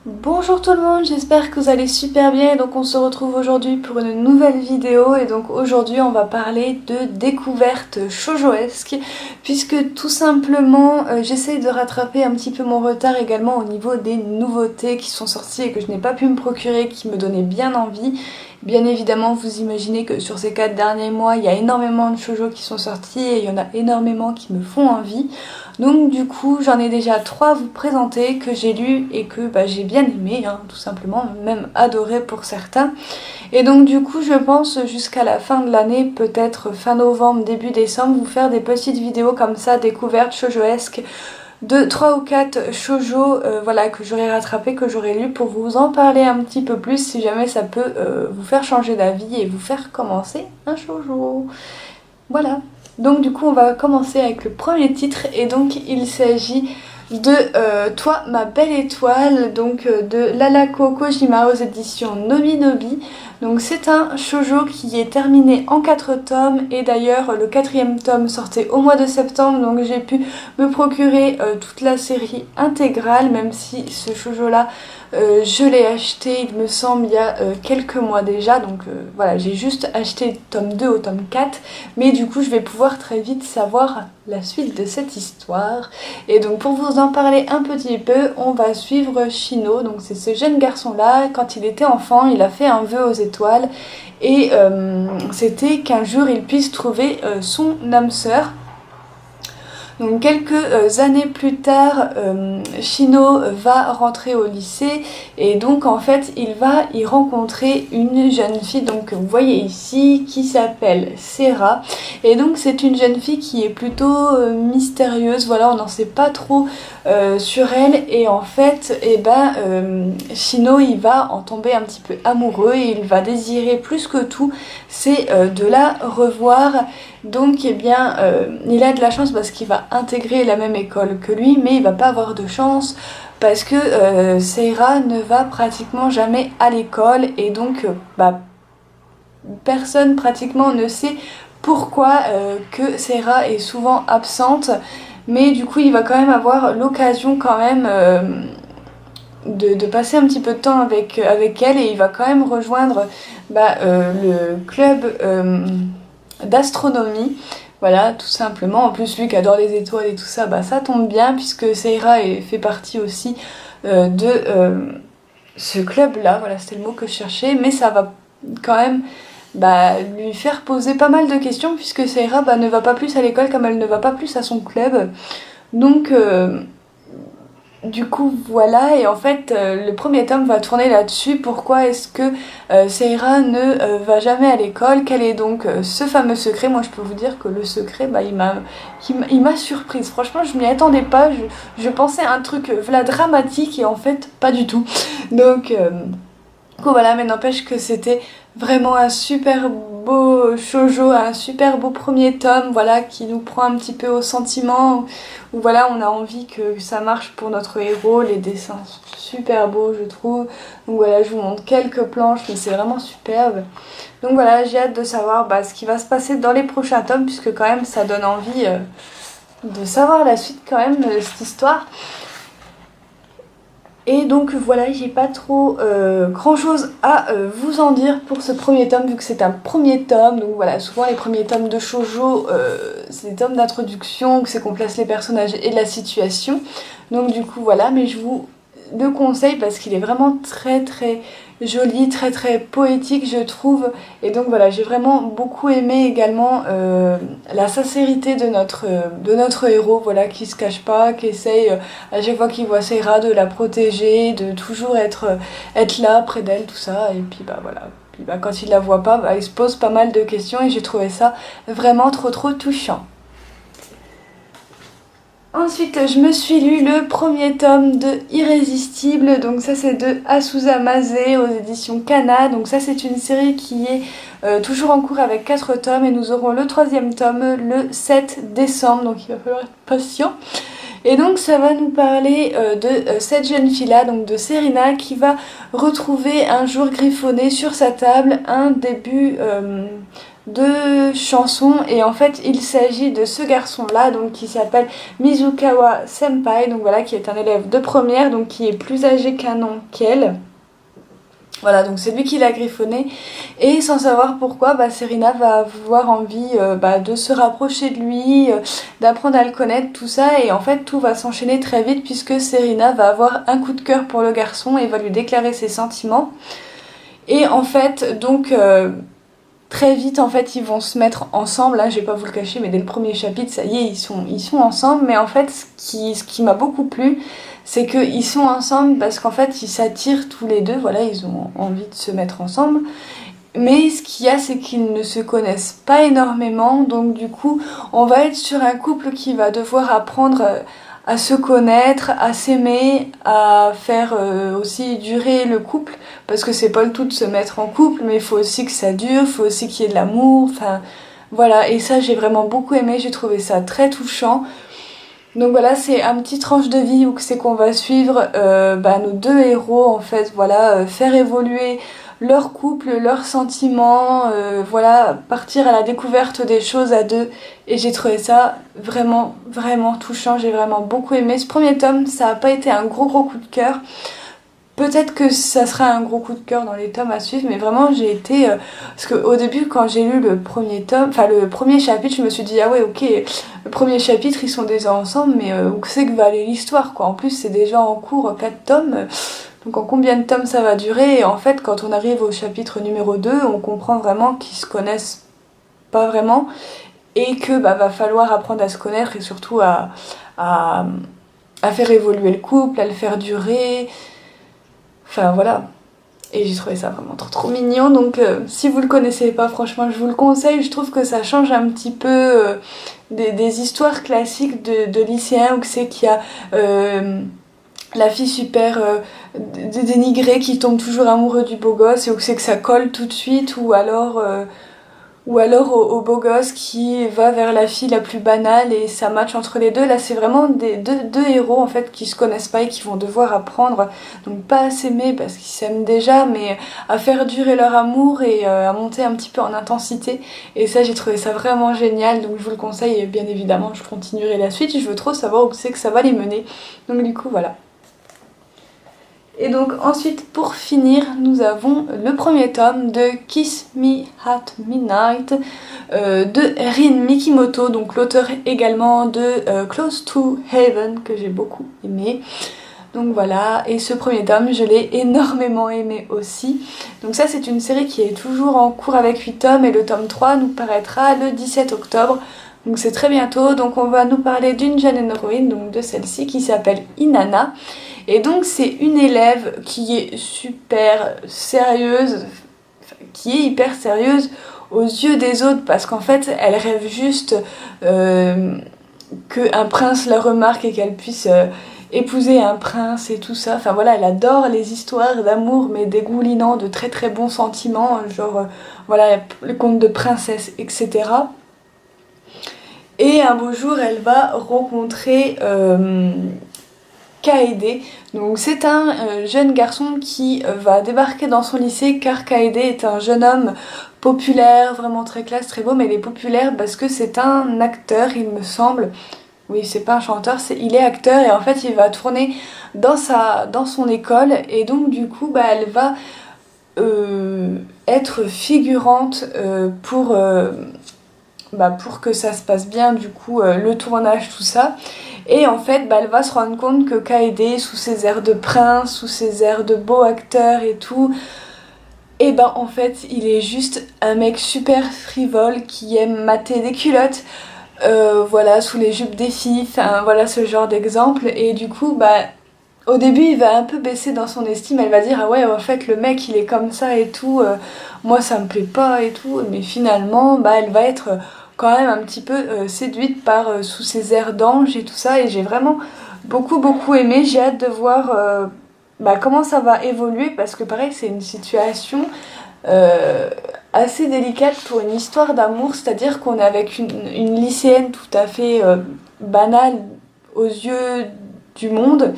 Bonjour tout le monde, j'espère que vous allez super bien. Donc on se retrouve aujourd'hui pour une nouvelle vidéo et donc aujourd'hui on va parler de découvertes shoujoesques puisque tout simplement j'essaye de rattraper un petit peu mon retard également au niveau des nouveautés qui sont sorties et que je n'ai pas pu me procurer, qui me donnaient bien envie. Bien évidemment, vous imaginez que sur ces 4 derniers mois, il y a énormément de shoujo qui sont sortis et il y en a énormément qui me font envie. Donc du coup, j'en ai déjà 3 à vous présenter que j'ai lus et que j'ai bien aimé, tout simplement, même adoré pour certains. Et donc du coup, je pense jusqu'à la fin de l'année, peut-être fin novembre, début décembre, vous faire des petites vidéos comme ça, découvertes shoujoesques, de 3 ou 4 shoujo voilà, que j'aurais rattrapé, que j'aurais lu pour vous en parler un petit peu plus si jamais ça peut vous faire changer d'avis et vous faire commencer un shoujo. Voilà. Donc du coup on va commencer avec le premier titre et donc il s'agit de Toi ma belle étoile, donc de Lalako Kojima aux éditions Nobi Nobi. Donc c'est un shoujo qui est terminé en 4 tomes et d'ailleurs le 4e tome sortait au mois de septembre, donc j'ai pu me procurer toute la série intégrale, même si ce shoujo là je l'ai acheté il me semble il y a quelques mois déjà, donc voilà, j'ai juste acheté le tome 2 au tome 4, mais du coup je vais pouvoir très vite savoir la suite de cette histoire. Et donc pour vous en parler un petit peu, on va suivre Shino. Donc c'est ce jeune garçon là, quand il était enfant, il a fait un vœu aux étoiles et c'était qu'un jour il puisse trouver son âme sœur. Donc quelques années plus tard, Shino va rentrer au lycée et donc en fait il va y rencontrer une jeune fille, donc que vous voyez ici, qui s'appelle Sera. Et donc c'est une jeune fille qui est plutôt mystérieuse, voilà, on n'en sait pas trop sur elle et en fait Shino il va en tomber un petit peu amoureux et il va désirer plus que tout, c'est de la revoir. Donc il a de la chance parce qu'il va intégrer la même école que lui, mais il va pas avoir de chance parce que Seira ne va pratiquement jamais à l'école et donc personne pratiquement ne sait pourquoi que Seira est souvent absente, mais du coup il va quand même avoir l'occasion quand même de passer un petit peu de temps avec elle et il va quand même rejoindre le club d'astronomie, voilà, tout simplement. En plus lui qui adore les étoiles et tout ça, ça tombe bien puisque Seira fait partie aussi de ce club là, voilà, c'était le mot que je cherchais, mais ça va quand même lui faire poser pas mal de questions puisque Seira ne va pas plus à l'école comme elle ne va pas plus à son club, donc du coup voilà. Et en fait le premier tome va tourner là-dessus, pourquoi est-ce que Seira ne va jamais à l'école, quel est donc ce fameux secret. Moi je peux vous dire que le secret il m'a surprise, franchement je m'y attendais pas, je pensais à un truc dramatique et en fait pas du tout, donc voilà, mais n'empêche que c'était vraiment un super beau shoujo, un super beau premier tome, voilà, qui nous prend un petit peu au sentiment, où voilà, on a envie que ça marche pour notre héros, les dessins sont super beaux je trouve, donc voilà, je vous montre quelques planches, mais c'est vraiment superbe. Donc voilà, j'ai hâte de savoir ce qui va se passer dans les prochains tomes, puisque quand même ça donne envie de savoir la suite quand même de cette histoire. Et donc voilà, j'ai pas trop grand chose à vous en dire pour ce premier tome, vu que c'est un premier tome. Donc voilà, souvent les premiers tomes de shoujo, c'est des tomes d'introduction, que c'est qu'on place les personnages et la situation. Donc du coup voilà, mais je vous le conseille parce qu'il est vraiment très très joli, très très poétique je trouve. Et donc voilà, j'ai vraiment beaucoup aimé également la sincérité de notre héros, voilà, qui se cache pas, qui essaye à chaque fois qu'il voit Seira de la protéger, de toujours être là près d'elle, tout ça. Et puis voilà, puis quand il la voit pas, il se pose pas mal de questions et j'ai trouvé ça vraiment trop touchant. Ensuite, je me suis lu le premier tome de Irrésistible, donc ça c'est de Asusa Mase aux éditions Kana. Donc ça c'est une série qui est toujours en cours avec 4 tomes et nous aurons le 3e tome le 7 décembre, donc il va falloir être patient. Et donc ça va nous parler de cette jeune fille-là, donc de Serena, qui va retrouver un jour griffonné sur sa table un début de chanson. Et en fait il s'agit de ce garçon-là, donc qui s'appelle Mizukawa Senpai, donc voilà, qui est un élève de première, donc qui est plus âgé qu'un an qu'elle. Voilà, donc c'est lui qui l'a griffonné, et sans savoir pourquoi, Serena va avoir envie de se rapprocher de lui, d'apprendre à le connaître, tout ça, et en fait tout va s'enchaîner très vite puisque Serena va avoir un coup de cœur pour le garçon et va lui déclarer ses sentiments. Et en fait, donc très vite en fait ils vont se mettre ensemble, là je vais pas vous le cacher, mais dès le premier chapitre, ça y est, ils sont ensemble, mais en fait ce qui m'a beaucoup plu, c'est qu'ils sont ensemble parce qu'en fait ils s'attirent tous les deux, voilà, ils ont envie de se mettre ensemble. Mais ce qu'il y a, c'est qu'ils ne se connaissent pas énormément, donc du coup on va être sur un couple qui va devoir apprendre à se connaître, à s'aimer, à faire aussi durer le couple, parce que c'est pas le tout de se mettre en couple, mais il faut aussi que ça dure, il faut aussi qu'il y ait de l'amour, enfin voilà, et ça j'ai vraiment beaucoup aimé, j'ai trouvé ça très touchant. Donc voilà, c'est un petit tranche de vie où c'est qu'on va suivre nos deux héros en fait, voilà, faire évoluer leur couple, leurs sentiments, voilà, partir à la découverte des choses à deux. Et j'ai trouvé ça vraiment, vraiment touchant, j'ai vraiment beaucoup aimé. Ce premier tome, ça n'a pas été un gros coup de cœur. Peut-être que ça sera un gros coup de cœur dans les tomes à suivre, mais vraiment j'ai été... parce qu'au début, quand j'ai lu le premier tome, enfin le premier chapitre, je me suis dit, ah ouais, ok, le premier chapitre, ils sont déjà ensemble, mais où c'est que va aller l'histoire, quoi. En plus, c'est déjà en cours 4 tomes, donc en combien de tomes ça va durer? Et en fait, quand on arrive au chapitre numéro 2, on comprend vraiment qu'ils se connaissent pas vraiment, et que va falloir apprendre à se connaître, et surtout à faire évoluer le couple, à le faire durer... Enfin voilà, et j'ai trouvé ça vraiment trop mignon, donc si vous le connaissez pas, franchement je vous le conseille. Je trouve que ça change un petit peu des histoires classiques de lycéens où c'est qu'il y a la fille super dénigrée qui tombe toujours amoureux du beau gosse, et où c'est que ça colle tout de suite, ou alors au beau gosse qui va vers la fille la plus banale et ça match entre les deux. Là c'est vraiment deux héros en fait qui se connaissent pas et qui vont devoir apprendre, donc pas à s'aimer parce qu'ils s'aiment déjà, mais à faire durer leur amour et à monter un petit peu en intensité. Et ça j'ai trouvé ça vraiment génial, donc je vous le conseille, et bien évidemment je continuerai la suite, je veux trop savoir où c'est que ça va les mener, donc du coup voilà. Et donc ensuite pour finir nous avons le premier tome de Kiss Me at Midnight de Rin Mikimoto, donc l'auteur également de Close to Heaven que j'ai beaucoup aimé. Donc voilà, et ce premier tome je l'ai énormément aimé aussi. Donc ça c'est une série qui est toujours en cours avec 8 tomes, et le tome 3 nous paraîtra le 17 octobre. Donc c'est très bientôt. Donc on va nous parler d'une jeune héroïne, donc de celle-ci, qui s'appelle Inanna. Et donc c'est une élève qui est super sérieuse, qui est hyper sérieuse aux yeux des autres, parce qu'en fait elle rêve juste qu'un prince la remarque et qu'elle puisse épouser un prince et tout ça. Enfin voilà, elle adore les histoires d'amour mais dégoulinant de très bons sentiments, genre voilà, les contes de princesses, etc. Et un beau jour elle va rencontrer Kaede. Donc c'est un jeune garçon qui va débarquer dans son lycée, car Kaede est un jeune homme populaire, vraiment très classe, très beau, mais il est populaire parce que c'est un acteur, il me semble. Oui, c'est pas un chanteur, il est acteur, et en fait il va tourner dans son école, et donc du coup elle va être figurante pour que ça se passe bien, du coup le tournage, tout ça. Et en fait elle va se rendre compte que Kaede, sous ses airs de prince, sous ses airs de beau acteur et tout, et en fait il est juste un mec super frivole qui aime mater des culottes, voilà, sous les jupes des filles, enfin voilà, ce genre d'exemple. Et du coup au début il va un peu baisser dans son estime, elle va dire ah ouais en fait le mec il est comme ça et tout, moi ça me plaît pas et tout, mais finalement elle va être quand même un petit peu séduite par sous ses airs d'ange et tout ça. Et j'ai vraiment beaucoup aimé, j'ai hâte de voir comment ça va évoluer, parce que pareil c'est une situation assez délicate pour une histoire d'amour, c'est-à-dire qu'on est avec une lycéenne tout à fait banale aux yeux du monde,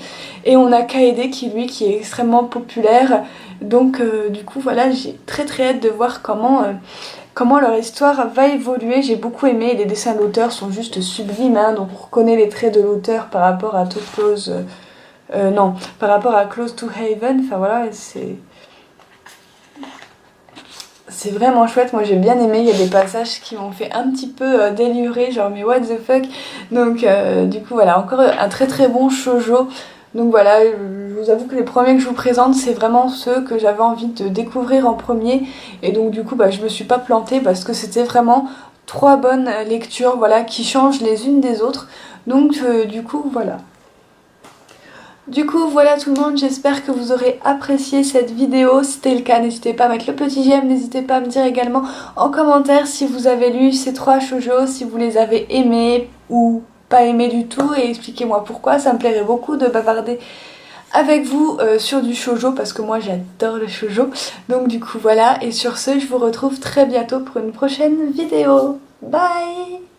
et on a Kaede qui est extrêmement populaire, donc du coup voilà, j'ai très hâte de voir comment leur histoire va évoluer. J'ai beaucoup aimé, les dessins de l'auteur sont juste sublimes, hein, donc on reconnaît les traits de l'auteur par rapport à par rapport à Close to Haven, enfin voilà, c'est vraiment chouette, moi j'ai bien aimé, il y a des passages qui m'ont fait un petit peu délirer, genre mais what the fuck. Donc du coup voilà, encore un très bon shoujo. Donc voilà, je vous avoue que les premiers que je vous présente, c'est vraiment ceux que j'avais envie de découvrir en premier. Et donc du coup je me suis pas plantée parce que c'était vraiment 3 bonnes lectures, voilà, qui changent les unes des autres. Donc du coup voilà. Du coup voilà tout le monde, j'espère que vous aurez apprécié cette vidéo. Si c'était le cas, n'hésitez pas à mettre le petit j'aime, n'hésitez pas à me dire également en commentaire si vous avez lu ces 3 shoujo, si vous les avez aimés ou pas aimés du tout, et expliquez-moi pourquoi. Ça me plairait beaucoup de bavarder avec vous sur du shoujo parce que moi j'adore le shoujo. Donc du coup voilà, et sur ce je vous retrouve très bientôt pour une prochaine vidéo. Bye!